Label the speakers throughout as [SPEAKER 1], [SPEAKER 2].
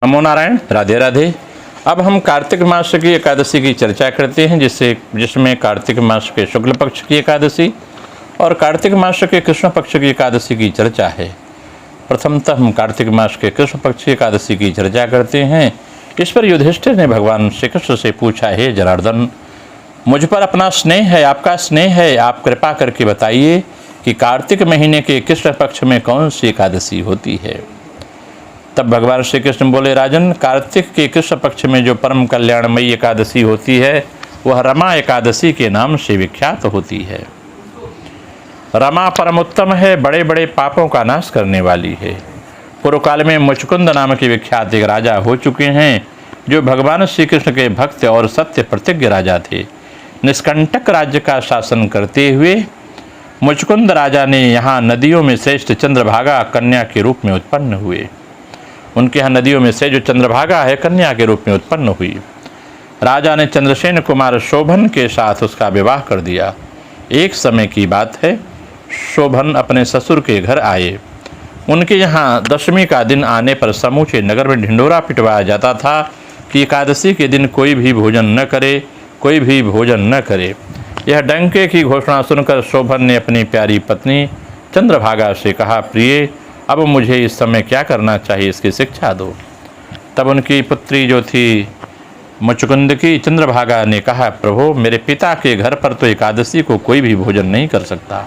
[SPEAKER 1] नमो नारायण, राधे राधे। अब हम कार्तिक मास की एकादशी की चर्चा करते हैं, जिसमें कार्तिक मास के शुक्ल पक्ष की एकादशी और कार्तिक मास के कृष्ण पक्ष की एकादशी की चर्चा है। प्रथमतः हम कार्तिक मास के कृष्ण पक्ष की एकादशी की चर्चा करते हैं। इस पर युधिष्ठिर ने भगवान श्री कृष्ण से पूछा, हे जनार्दन, मुझ पर अपना स्नेह है, आपका स्नेह है, आप कृपा करके बताइए कि कार्तिक महीने के कृष्ण पक्ष में कौन सी एकादशी होती है। तब भगवान श्री कृष्ण बोले, राजन, कार्तिक के कृष्ण पक्ष में जो परम कल्याणमयी एकादशी होती है वह रमा एकादशी के नाम से विख्यात होती है। रमा परम उत्तम है, बड़े बड़े पापों का नाश करने वाली है। पूर्व काल में मुचकुंद नाम के विख्यात एक राजा हो चुके हैं, जो भगवान श्री कृष्ण के भक्त और सत्य प्रतिज्ञ राजा थे। निष्कंटक राज्य का शासन करते हुए मुचकुंद राजा ने यहाँ नदियों में श्रेष्ठ चंद्रभागा कन्या के रूप में उत्पन्न हुए। उनके यहाँ नदियों में से जो चंद्रभागा है कन्या के रूप में उत्पन्न हुई। राजा ने चंद्रसेन कुमार शोभन के साथ उसका विवाह कर दिया। एक समय की बात है, शोभन अपने ससुर के घर आए। उनके यहाँ दशमी का दिन आने पर समूचे नगर में ढिंढोरा पिटवाया जाता था कि एकादशी के दिन कोई भी भोजन न करे, कोई भी भोजन न करे। यह डंके की घोषणा सुनकर शोभन ने अपनी प्यारी पत्नी चंद्रभागा से कहा, प्रिय, अब मुझे इस समय क्या करना चाहिए, इसकी शिक्षा दो। तब उनकी पुत्री जो थी मुचकुंद की चंद्रभागा ने कहा, प्रभु, मेरे पिता के घर पर तो एकादशी को कोई भी भोजन नहीं कर सकता।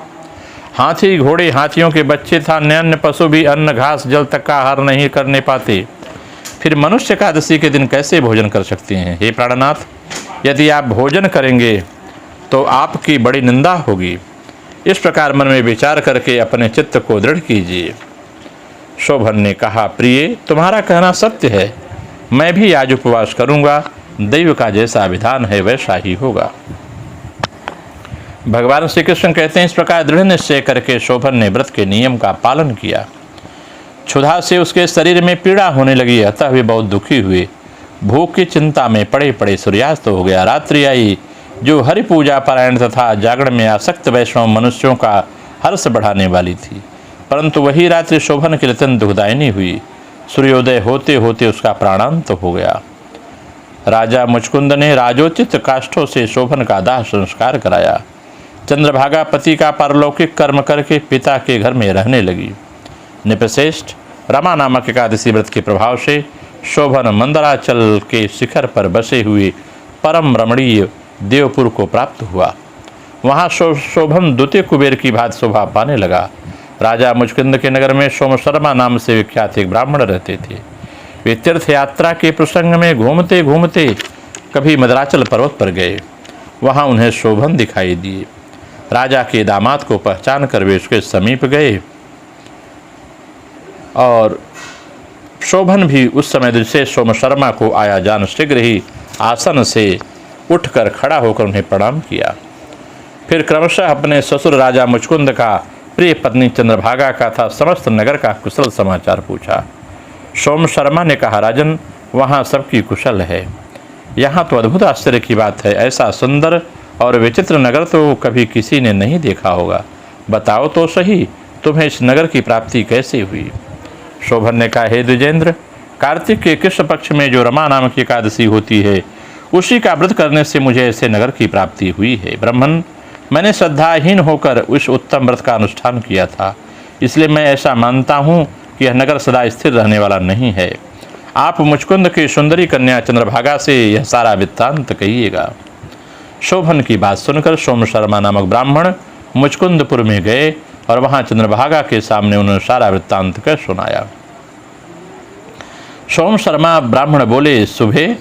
[SPEAKER 1] हाथी, घोड़े, हाथियों के बच्चे था, अन्य पशु भी अन्न, घास, जल तक का आहार नहीं करने पाते। फिर मनुष्य एकादशी के दिन कैसे भोजन कर सकते हैं। हे प्राणनाथ, यदि आप भोजन करेंगे तो आपकी बड़ी निंदा होगी। इस प्रकार मन में विचार करके अपने चित्त को दृढ़ कीजिए। शोभन ने कहा, प्रिय, तुम्हारा कहना सत्य है, मैं भी आज उपवास करूंगा, दैव का जैसा विधान है वैसा ही होगा। भगवान श्री कृष्ण कहते हैं, इस प्रकार दृढ़ निश्चय करके शोभन ने व्रत के नियम का पालन किया। क्षुधा से उसके शरीर में पीड़ा होने लगी, अतः वे बहुत दुखी हुए। भूख की चिंता में पड़े पड़े सूर्यास्त हो गया। रात्रि आई, जो हरि पूजा पारायण तथा जागरण में आसक्त वैष्णव मनुष्यों का हर्ष बढ़ाने वाली थी, परंतु वही रात्रि शोभन के लिए अत्यंत दुखदायिनी हुई। सूर्योदय होते होते उसका प्राणांत हो गया। राजा मुचकुंद ने राजोचित काष्ठों से शोभन का दाह संस्कार कराया। चंद्रभागा पति का पारलौकिक कर्म करके पिता के घर में रहने लगी। निपश्रेष्ठ रमा नामक एकादशी व्रत के प्रभाव से शोभन मंदराचल के शिखर पर बसे हुए परम रमणीय देवपुर को प्राप्त हुआ। वहाँ शोभन द्वितीय कुबेर की भांति शोभा पाने लगा। राजा मुचकुंद के नगर में सोमशर्मा नाम से विख्यात एक ब्राह्मण रहते थे। वे तीर्थ यात्रा के प्रसंग में घूमते घूमते कभी मदराचल पर्वत पर गए। वहाँ उन्हें शोभन दिखाई दिए। राजा के दामाद को पहचान कर वे उसके समीप गए और शोभन भी उस समय जिसे सोमशर्मा को आया जान शीघ्र ही आसन से उठकर खड़ा होकर उन्हें प्रणाम किया। फिर क्रमशः अपने ससुर राजा मुचकुंद का, प्रिय पत्नी चंद्रभागा का था समस्त नगर का कुशल समाचार पूछा। सोम शर्मा ने कहा, राजन, वहाँ सबकी कुशल है। यहाँ तो अद्भुत आश्चर्य की बात है, ऐसा सुंदर और विचित्र नगर तो कभी किसी ने नहीं देखा होगा। बताओ तो सही, तुम्हें इस नगर की प्राप्ति कैसे हुई। शोभन ने कहा, हे द्विजेंद्र, कार्तिक के कृष्ण पक्ष में जो रमा नाम की एकादशी होती है, उसी का व्रत करने से मुझे ऐसे नगर की प्राप्ति हुई है। ब्राह्मण, मैंने श्रद्धाहीन होकर उस उत्तम व्रत का अनुष्ठान किया था, इसलिए मैं ऐसा मानता हूँ कि यह नगर सदा स्थिर रहने वाला नहीं है। आप मुचकुंद की सुंदरी कन्या चंद्रभागा से यह सारा वृत्तांत कहिएगा। शोभन की बात सुनकर सोम शर्मा नामक ब्राह्मण मुचकुंदपुर में गए और वहाँ चंद्रभागा के सामने उन्होंने सारा वृत्तांत कर सुनाया। सोम शर्मा ब्राह्मण बोले, सुबह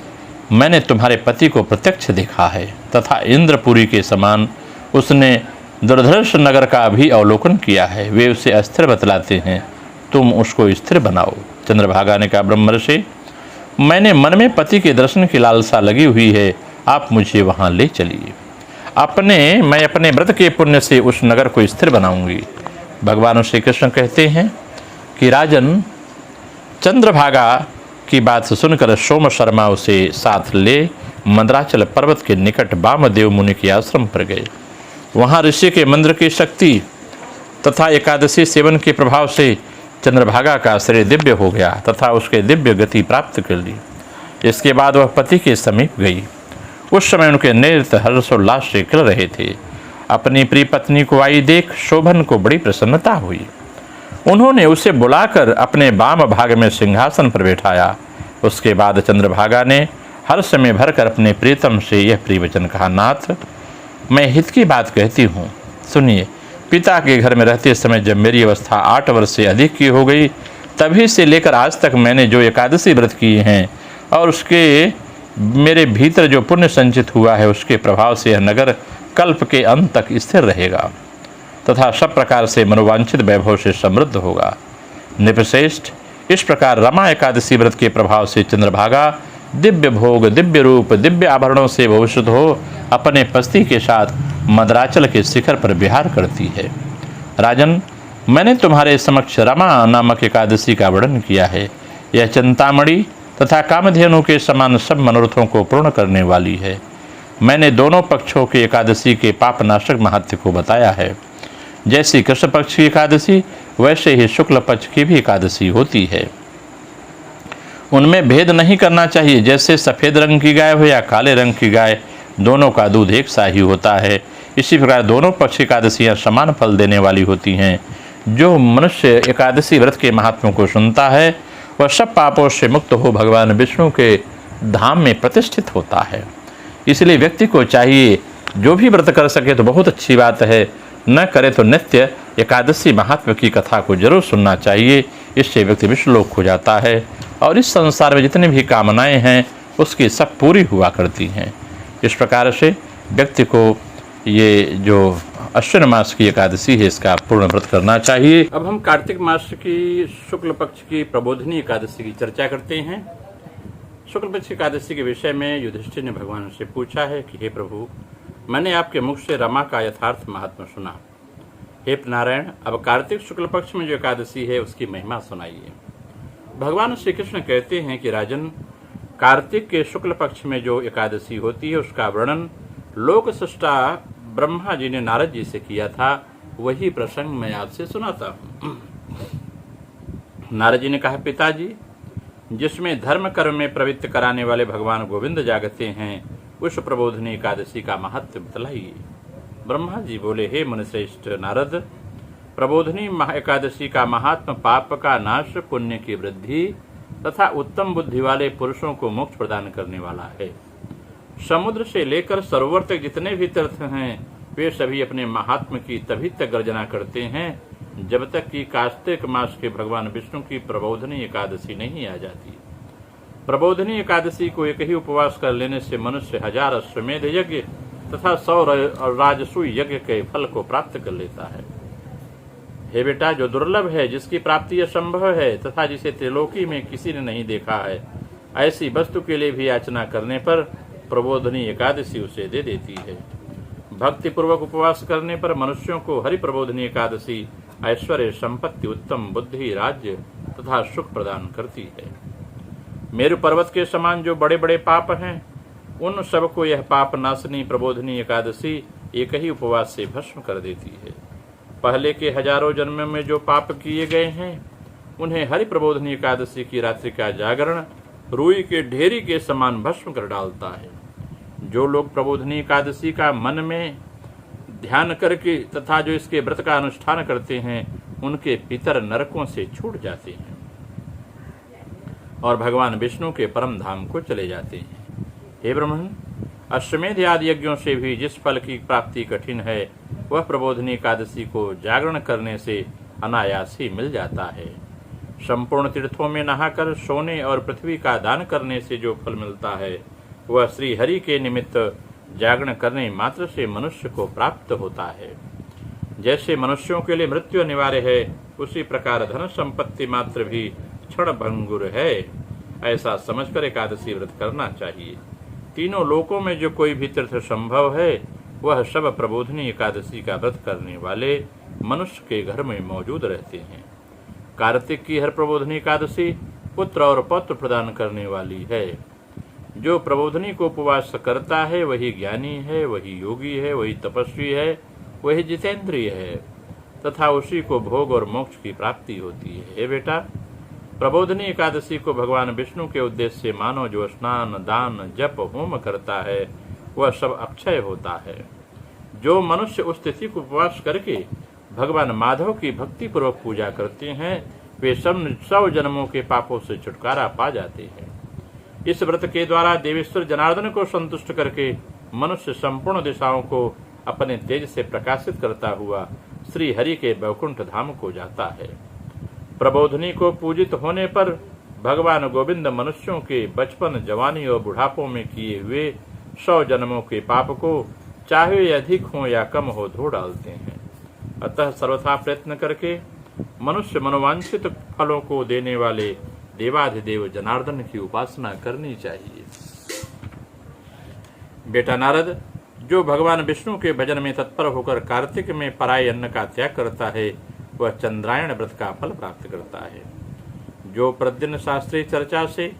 [SPEAKER 1] मैंने तुम्हारे पति को प्रत्यक्ष देखा है तथा इंद्रपुरी के समान उसने दुर्धर्ष नगर का भी अवलोकन किया है। वे उसे अस्थिर बतलाते हैं, तुम उसको स्थिर बनाओ। चंद्रभागा ने कहा, ब्रह्मर्षि, मैंने मन में पति के दर्शन की लालसा लगी हुई है, आप मुझे वहाँ ले चलिए। मैं अपने व्रत के पुण्य से उस नगर को स्थिर बनाऊंगी। भगवान श्री कृष्ण कहते हैं कि राजन, चंद्रभागा की बात सुनकर सोम शर्मा उसे साथ ले मंदराचल पर्वत के निकट वामदेव मुनि के आश्रम पर गए। वहाँ ऋषि के मंत्र की शक्ति तथा एकादशी सेवन के प्रभाव से चंद्रभागा का शरीर दिव्य हो गया तथा उसके दिव्य गति प्राप्त कर ली। इसके बाद वह पति के समीप गई। उस समय उनके नेत्र हर्षोल्लास से खिल रहे थे। अपनी प्रिय पत्नी को आई देख शोभन को बड़ी प्रसन्नता हुई। उन्होंने उसे बुलाकर अपने वाम भाग में सिंहासन पर बैठाया। उसके बाद चंद्रभागा ने हर्ष में भरकर अपने प्रीतम से यह प्रिय वचन कहा, नाथ, मैं हित की बात कहती हूँ, सुनिए। पिता के घर में रहते समय जब मेरी अवस्था 8 वर्ष से अधिक की हो गई, तभी से लेकर आज तक मैंने जो एकादशी व्रत किए हैं और उसके मेरे भीतर जो पुण्य संचित हुआ है, उसके प्रभाव से यह नगर कल्प के अंत तक स्थिर रहेगा तथा सब प्रकार से मनोवांछित वैभव से समृद्ध होगा। निपश्रेष्ठ, इस प्रकार रमा एकादशी व्रत के प्रभाव से चंद्रभागा दिव्य भोग, दिव्य रूप, दिव्य आभरणों से भूषित हो अपने पति के साथ मदराचल के शिखर पर विहार करती है। राजन, मैंने तुम्हारे समक्ष रमा नामक एकादशी का वर्णन किया है। यह चिंतामणि तथा कामधेनु के समान सब मनोरथों को पूर्ण करने वाली है। मैंने दोनों पक्षों की एकादशी के पापनाशक महत्व को बताया है। जैसी कृष्ण पक्ष की एकादशी, वैसे ही शुक्ल पक्ष की भी एकादशी होती है। उनमें भेद नहीं करना चाहिए। जैसे सफ़ेद रंग की गाय हो या काले रंग की गाय, दोनों का दूध एक सा ही होता है, इसी प्रकार दोनों पक्ष एकादशियाँ समान फल देने वाली होती हैं। जो मनुष्य एकादशी व्रत के महात्म्यों को सुनता है, वह सब पापों से मुक्त हो भगवान विष्णु के धाम में प्रतिष्ठित होता है। इसलिए व्यक्ति को चाहिए, जो भी व्रत कर सके तो बहुत अच्छी बात है, न करे तो नित्य एकादशी महात्म्य की कथा को जरूर सुनना चाहिए। इससे व्यक्ति विश्वलोक हो जाता है और इस संसार में जितनी भी कामनाएं हैं उसकी सब पूरी हुआ करती हैं। इस प्रकार से व्यक्ति को ये जो अश्विन मास की एकादशी है, इसका पूर्ण व्रत करना चाहिए। अब हम कार्तिक मास की शुक्ल पक्ष की प्रबोधिनी एकादशी की चर्चा करते हैं। शुक्ल पक्ष एकादशी के विषय में युधिष्ठिर ने भगवान से पूछा है कि हे प्रभु, मैंने आपके मुख से रमा का यथार्थ महात्मा सुना। हे नारायण, अब कार्तिक शुक्ल पक्ष में जो एकादशी है उसकी महिमा सुनाइए। भगवान श्री कृष्ण कहते हैं कि राजन, कार्तिक के शुक्ल पक्ष में जो एकादशी होती है उसका वर्णन लोक सृष्टा ब्रह्मा जी ने नारद जी से किया था। वही प्रसंग मैं आपसे सुनाता हूँ। नारद जी ने कहा, पिताजी, जिसमें धर्म कर्म में प्रवृत्त कराने वाले भगवान गोविंद जागते हैं, उस प्रबोधिनी एकादशी का महत्व बतलाइए। ब्रह्मा जी बोले, हे मुनिश्रेष्ठ नारद, प्रबोधिनी एकादशी का महात्म पाप का नाश, पुण्य की वृद्धि तथा उत्तम बुद्धि वाले पुरुषों को मोक्ष प्रदान करने वाला है। समुद्र से लेकर सरोवर तक जितने भी तीर्थ हैं, वे सभी अपने महात्म की तभी तक गर्जना करते हैं जब तक कि कार्तिक मास के भगवान विष्णु की प्रबोधिनी एकादशी नहीं आ जाती। प्रबोधिनी एकादशी को एक ही उपवास कर लेने से मनुष्य 1000 अश्वमेध यज्ञ तथा 100 राजसूय यज्ञ के फल को प्राप्त कर लेता है। हे बेटा, जो दुर्लभ है, जिसकी प्राप्ति असंभव है तथा जिसे त्रिलोकी में किसी ने नहीं देखा है, ऐसी वस्तु के लिए भी याचना करने पर प्रबोधिनी एकादशी उसे दे देती है। भक्ति पूर्वक उपवास करने पर मनुष्यों को हरि प्रबोधिनी एकादशी ऐश्वर्य, संपत्ति, उत्तम बुद्धि, राज्य तथा सुख प्रदान करती है। मेरु पर्वत के समान जो बड़े बड़े पाप हैं, उन सबको यह पाप नाशनी प्रबोधिनी एकादशी एक ही उपवास से भस्म कर देती है। पहले के हजारों जन्मों में जो पाप किए गए हैं, उन्हें हरि प्रबोधिनी एकादशी की रात्रि का जागरण रुई के ढेरी के समान भस्म कर डालता है। जो लोग प्रबोधिनी एकादशी का मन में ध्यान करके तथा जो इसके व्रत का अनुष्ठान करते हैं, उनके पितर नरकों से छूट जाते हैं और भगवान विष्णु के परम धाम को चले जाते हैं। हे ब्रह्मण, अश्वमेध आदि यज्ञों से भी जिस फल की प्राप्ति कठिन है, वह प्रबोधिनी एकादशी को जागरण करने से अनायास ही मिल जाता है। संपूर्ण तीर्थों में नहाकर सोने और पृथ्वी का दान करने से जो फल मिलता है, वह श्री हरि के निमित्त जागरण करने मात्र से मनुष्य को प्राप्त होता है। जैसे मनुष्यों के लिए मृत्यु अनिवार्य है, उसी प्रकार धन संपत्ति मात्र भी क्षण भंगुर है। ऐसा समझकर एकादशी व्रत करना चाहिए। तीनों लोकों में जो कोई भी तीर्थ संभव है, वह सब प्रबोधिनी एकादशी का व्रत करने वाले मनुष्य के घर में मौजूद रहते हैं। कार्तिक की हर प्रबोधिनी एकादशी पुत्र और पौत्र प्रदान करने वाली है। जो प्रबोधिनी को उपवास करता है, वही ज्ञानी है, वही योगी है, वही तपस्वी है, वही जितेंद्रिय है। तथा उसी को भोग और मोक्ष की प्राप्ति होती है। हे बेटा, प्रबोधनी एकादशी को भगवान विष्णु के उद्देश्य से मानो जो स्नान, दान, जप, होम करता है वह सब अक्षय होता है। जो मनुष्य उस तिथि को उपवास करके भगवान माधव की भक्ति पूर्वक पूजा करते हैं वे 100 जन्मों के पापों से छुटकारा पा जाते हैं। इस व्रत के द्वारा देवेश्वर जनार्दन को संतुष्ट करके मनुष्य संपूर्ण दिशाओं को अपने तेज से प्रकाशित करता हुआ श्री हरि के वैकुंठ धाम को जाता है। प्रबोधनी को पूजित होने पर भगवान गोविंद मनुष्यों के बचपन, जवानी और बुढ़ापों में किए हुए 100 जन्मों के पाप को चाहे अधिक हो या कम हो धो डालते हैं। अतः सर्वथा प्रयत्न करके मनुष्य मनोवांछित फलों को देने वाले देवाधिदेव जनार्दन की उपासना करनी चाहिए। बेटा नारद, जो भगवान विष्णु के भजन में तत्पर होकर कार्तिक में पराय अन्न का त्याग करता है वह चंद्रायण व्रत का फल प्राप्त करता है। जो प्रतिदिन शास्त्रीय चर्चा से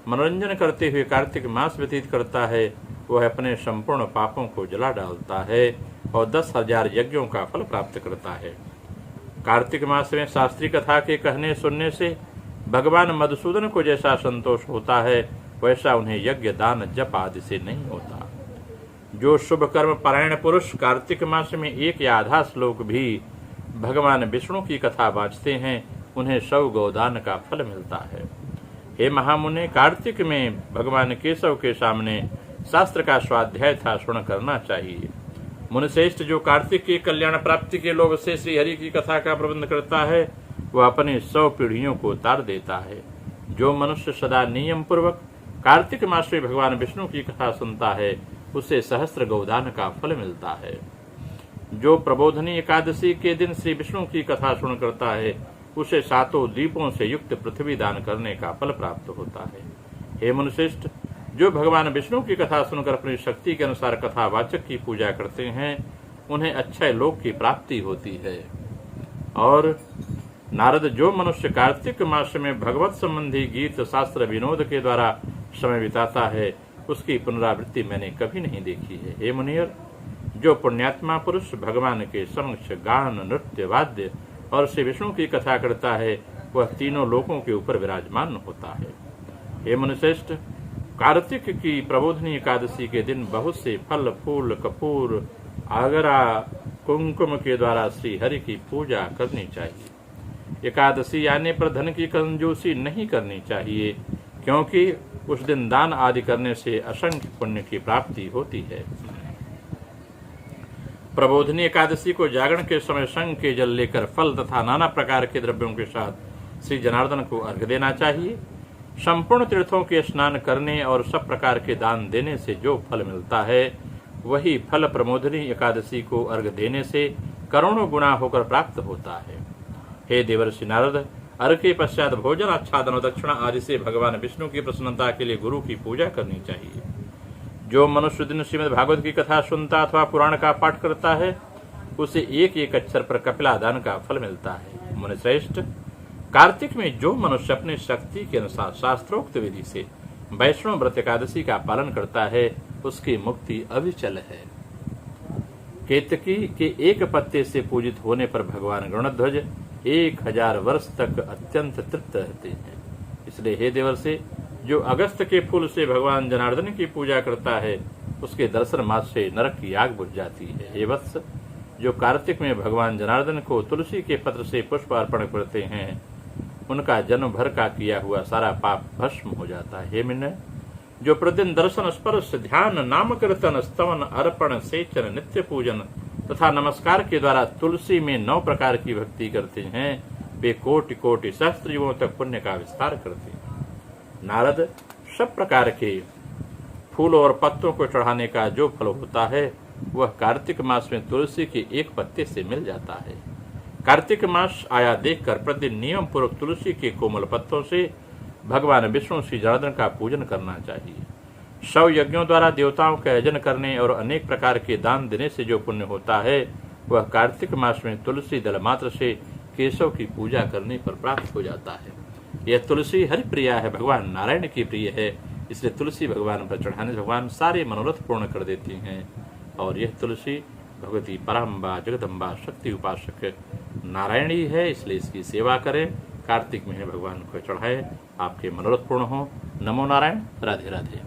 [SPEAKER 1] मनोरंजन करते हुए कार्तिक मास व्यतीत करता है वह अपने संपूर्ण पापों को जला डालता है और 10,000 यज्ञों का फल प्राप्त करता है। कार्तिक मास में शास्त्रीय कथा के कहने सुनने से भगवान मधुसूदन को जैसा संतोष होता है वैसा उन्हें यज्ञ, दान, जप आदि से नहीं होता। जो शुभ कर्म परायण पुरुष कार्तिक मास में एक या आधा श्लोक भी भगवान विष्णु की कथा वाँचते हैं उन्हें 100 गोदान का फल मिलता है। हे महामुने, कार्तिक में भगवान केशव के सामने शास्त्र का स्वाध्याय था श्रवण करना चाहिए। मुनिश्रेष्ठ, जो कार्तिक की कल्याण प्राप्ति के लोभ से श्री हरि की कथा का प्रबंध करता है वह अपनी 100 पीढ़ियों को तार देता है। जो मनुष्य सदा नियम पूर्वक कार्तिक मास में भगवान विष्णु की कथा सुनता है उसे सहस्त्र गोदान का फल मिलता है। जो प्रबोधनी एकादशी के दिन श्री विष्णु की कथा सुन करता है उसे 7 दीपों से युक्त पृथ्वी दान करने का फल प्राप्त होता है। हे मुनिश्रेष्ठ, जो भगवान विष्णु की कथा सुनकर अपनी शक्ति के अनुसार कथावाचक की पूजा करते हैं उन्हें अक्षय लोक की प्राप्ति होती है। और नारद, जो मनुष्य कार्तिक मास में भगवत संबंधी गीत, शास्त्र, विनोद के द्वारा समय बिताता है उसकी पुनरावृत्ति मैंने कभी नहीं देखी है। हे मुनियर, जो पुण्यात्मा पुरुष भगवान के समक्ष गान, नृत्य, वाद्य और श्री विष्णु की कथा करता है वह तीनों लोकों के ऊपर विराजमान होता है। हे मुनिश्रेष्ठ, कार्तिक की प्रबोधनी एकादशी के दिन बहुत से फल, फूल, कपूर, आगरा, कुमकुम के द्वारा श्री हरि की पूजा करनी चाहिए। एकादशी आने पर धन की कंजूसी नहीं करनी चाहिए क्योंकि उस दिन दान आदि करने से असंख्य पुण्य की प्राप्ति होती है। प्रबोधनी एकादशी को जागरण के समय शंख के जल लेकर फल तथा नाना प्रकार के द्रव्यों के साथ श्री जनार्दन को अर्घ्य देना चाहिए। संपूर्ण तीर्थों के स्नान करने और सब प्रकार के दान देने से जो फल मिलता है वही फल प्रबोधनी एकादशी को अर्घ्य देने से करोड़ों गुना होकर प्राप्त होता है। हे देवर्षि नारद, अर्घ्य के पश्चात भोजन, आच्छादन और दक्षिणा आदि से भगवान विष्णु की प्रसन्नता के लिए गुरु की पूजा करनी चाहिए। जो मनुष्य दिन श्रीमद् भागवत की कथा सुनता अथवा पुराण का पाठ करता है उसे एक एक अक्षर पर कपिला दान का फल मिलता है। मुनिश्रेष्ठ, कार्तिक में जो मनुष्य अपनी शक्ति के अनुसार शास्त्रोक्त विधि से वैष्णव व्रत एकादशी का पालन करता है उसकी मुक्ति अविचल है। केतकी के एक पत्ते से पूजित होने पर भगवान गरुड़ध्वज 1000 वर्ष तक अत्यंत तृप्त रहते हैं। इसलिए हे देवर्षि, जो अगस्त के फूल से भगवान जनार्दन की पूजा करता है उसके दर्शन मात्र से नरक की आग बुझ जाती है। हे वत्स, जो कार्तिक में भगवान जनार्दन को तुलसी के पत्र से पुष्प अर्पण करते हैं उनका जन्म भर का किया हुआ सारा पाप भस्म हो जाता है। हे मिन्नय, जो प्रतिदिन दर्शन, स्पर्श, ध्यान, नाम कीर्तन, स्तवन, अर्पण, सेचन, नित्य पूजन तथा नमस्कार के द्वारा तुलसी में 9 प्रकार की भक्ति करते हैं वे कोटि कोटि सहस्त्र युगों तक पुण्य का विस्तार करते हैं। नारद, सब प्रकार के फूल और पत्तों को चढ़ाने का जो फल होता है वह कार्तिक मास में तुलसी के एक पत्ते से मिल जाता है। कार्तिक मास आया देखकर प्रतिदिन नियम पूर्वक तुलसी के कोमल पत्तों से भगवान विष्णु श्री जनार्दन का पूजन करना चाहिए। 100 यज्ञों द्वारा देवताओं का यजन करने और अनेक प्रकार के दान देने से जो पुण्य होता है वह कार्तिक मास में तुलसी दल मात्र से केशव की पूजा करने पर प्राप्त हो जाता है। यह तुलसी हरि प्रिया है, भगवान नारायण की प्रिय है, इसलिए तुलसी भगवान पर चढ़ाने से भगवान सारे मनोरथ पूर्ण कर देती हैं। और यह तुलसी भगवती पराम्बा, जगदम्बा, शक्ति उपासक नारायण ही है, इसलिए इसकी सेवा करें। कार्तिक महीने भगवान को चढ़ाए, आपके मनोरथ पूर्ण हो। नमो नारायण। राधे राधे।